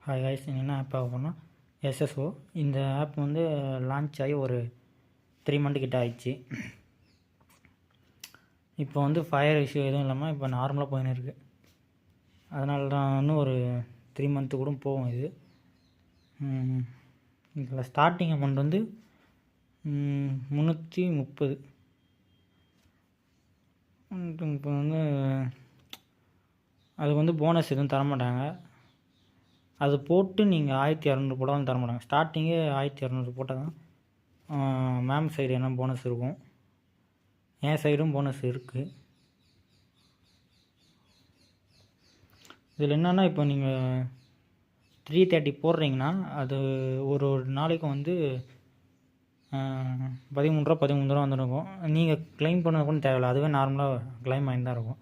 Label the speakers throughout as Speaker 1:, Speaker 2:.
Speaker 1: Hi guys, என்ன app ஆக போனால் எஸ்எஸ்ஓ. இந்த ஆப் வந்து லான்ச் ஆகி ஒரு 3 மந்த் கிட்ட ஆயிடுச்சு. இப்போ வந்து ஃபயர் இஷ்யூ எதுவும் இல்லாமல் இப்போ நார்மலாக போயின்னு இருக்குது. அதனால தான் இன்னும் ஒரு 3 மந்த்து கூட போகும் இது. இதில் ஸ்டார்டிங் அமௌண்ட் வந்து 330. இப்போ வந்து அதுக்கு வந்து போனஸ் எதுவும் தரமாட்டாங்க. அது போட்டு நீங்கள் 1200 போட்டாலும் தர மாட்டாங்க. ஸ்டார்டிங்கே 1200 போட்டால் தான் மேம் சைடு என்ன போனஸ் இருக்கும். என் சைடும் போனஸ் இருக்குது. இதில் என்னென்னா, இப்போ நீங்கள் 330 போடுறீங்கன்னா அது ஒரு நாளைக்கும் வந்து 13 ரூபா வந்துருக்கும். நீங்கள் க்ளைம் பண்ண கூட தேவையில்லை, அதுவே நார்மலாக க்ளைம் ஆகிட்டு தான் இருக்கும்.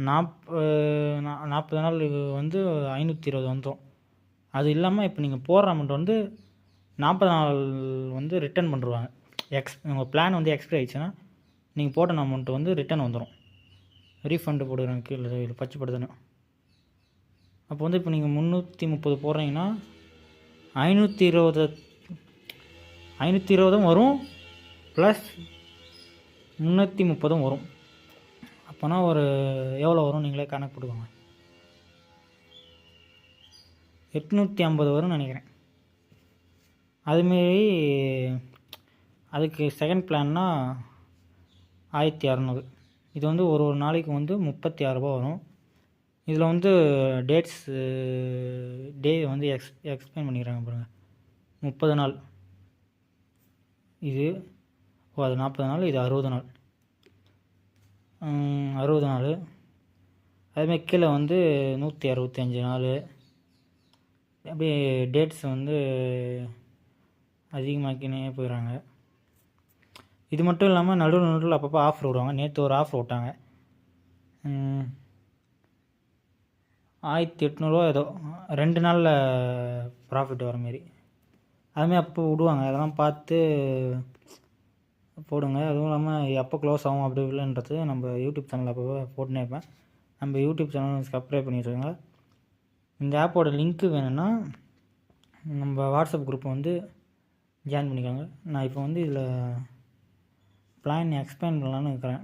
Speaker 1: 40 நாள் வந்து 520 வந்துடும். அது இல்லாமல் இப்போ நீங்கள் போடுற அமௌண்ட் வந்து 40 நாள் வந்து ரிட்டர்ன் பண்ணிடுவாங்க. உங்கள் பிளான் வந்து எக்ஸ்பைரி ஆகிடுச்சுன்னா நீங்கள் போட்ட அமௌண்ட்டு வந்து ரிட்டர்ன் வந்துடும். ரீஃபண்டு போடுறாங்க கீழே இது பச்சைப்படுத்தணும். அப்போ வந்து இப்போ நீங்கள் 330 போடுறீங்கன்னா 520 வரும், ப்ளஸ் 330 வரும். அப்போனா ஒரு எவ்வளோ வரும் நீங்களே கணக்கு போட்டுக்கோங்க. 850 வரும்னு நினைக்கிறேன். அதுமாரி அதுக்கு செகண்ட் பிளான்னா 1600. இது வந்து ஒரு நாளைக்கு வந்து 36 ரூபா வரும். இதில் வந்து டே வந்து எக்ஸ்பிளைன் பண்ணிக்கிறாங்க பாருங்கள். 30 நாள் இது, அது 40 நாள், இது 60 நாள். 60 நாள். அதுமாதிரி கீழே வந்து 165 நாள். அப்படியே டேட்ஸ் வந்து அதிகமாக்கினே போயிடுறாங்க. இது மட்டும் இல்லாமல் நடுவில் அப்பப்போ ஆஃபர் விடுவாங்க. நேற்று ஒரு ஆஃபர் விட்டாங்க. 1800 ஏதோ 2 நாளில் ப்ராஃபிட் வர மாரி. அதுமாதிரி அப்போ விடுவாங்க. அதெல்லாம் பார்த்து போடுங்க. அதுவும் இல்லாமல் எப்போ க்ளோஸ் ஆகும் அப்படி இல்லைன்றது நம்ம யூடியூப் சேனல் அப்போ போட்டுனே இருப்பேன். நம்ம யூடியூப் சேனல் சப்ஸ்கிரைப் பண்ணிடுங்க. இந்த ஆப்போட லிங்க்கு வேணும்னா நம்ம வாட்ஸ்அப் குரூப்பை வந்து ஜாயின் பண்ணிக்கோங்க. நான் இப்போ வந்து இதில் பிளான் எக்ஸ்பிளைன் பண்ணலான்னு இருக்கிறேன்.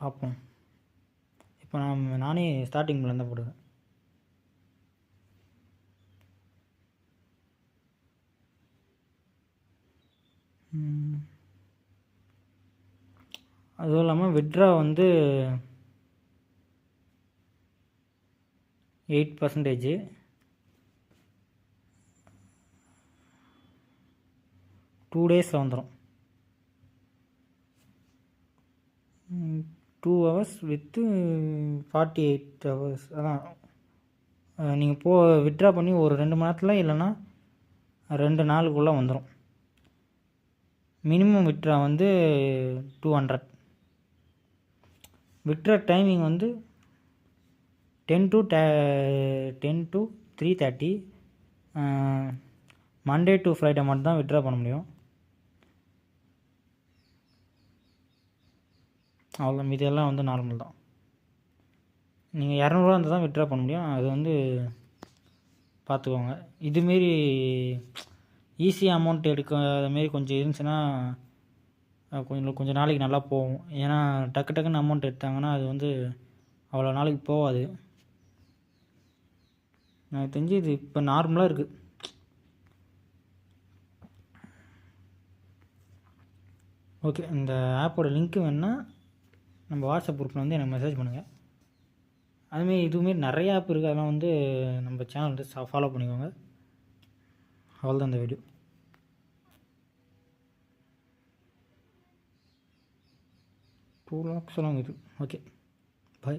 Speaker 1: பார்ப்போம். இப்போ நானே ஸ்டார்டிங் பிளான் தான் போடுவேன். அதுவும் இல்லாமல் விட்ரா வந்து 8%. 2 டேஸில் வந்துடும். 2 hours வித்து 48 hours. அதான் நீங்கள் விட்ரா பண்ணி ஒரு 2 மணி நேரத்தில் இல்லைன்னா 2 நாளுக்குள்ளே வந்துடும். மினிமம் விட்ரா வந்து 200. விட்ரா டைமிங் வந்து 10 to 3:30. மண்டே டு ஃப்ரைடே மட்டும் தான் விட்ரா பண்ண முடியும். அவ்வளோ, இதெல்லாம் வந்து நார்மல் தான். நீங்கள் 200 இருந்தால் தான் விட்ரா பண்ண முடியும். அது வந்து பார்த்துக்கோங்க. இதுமாரி ஈஸியாக அமௌண்ட் அதுமாரி கொஞ்சம் இருந்துச்சுன்னா கொஞ்சம் நாளைக்கு நல்லா போகும். ஏன்னா டக்குன்னு அமௌண்ட் எடுத்தாங்கன்னா அது வந்து அவ்வளோ நாளைக்கு போகாது. எனக்கு தெரிஞ்சு இது இப்போ நார்மலாக இருக்குது. ஓகே, இந்த ஆப்போட லிங்க்கு வேணுன்னா நம்ம வாட்ஸ்அப் குரூப்பில் வந்து எனக்கு மெசேஜ் பண்ணுங்கள். அதுமாரி இதுமாரி நிறைய ஆப் இருக்குது. அதெல்லாம் வந்து நம்ம சேனல் வந்து ஃபாலோ பண்ணிக்கோங்க. அவ்வளோதான் இந்த வீடியோ. 2 lakhs இது. ஓகே, பாய்.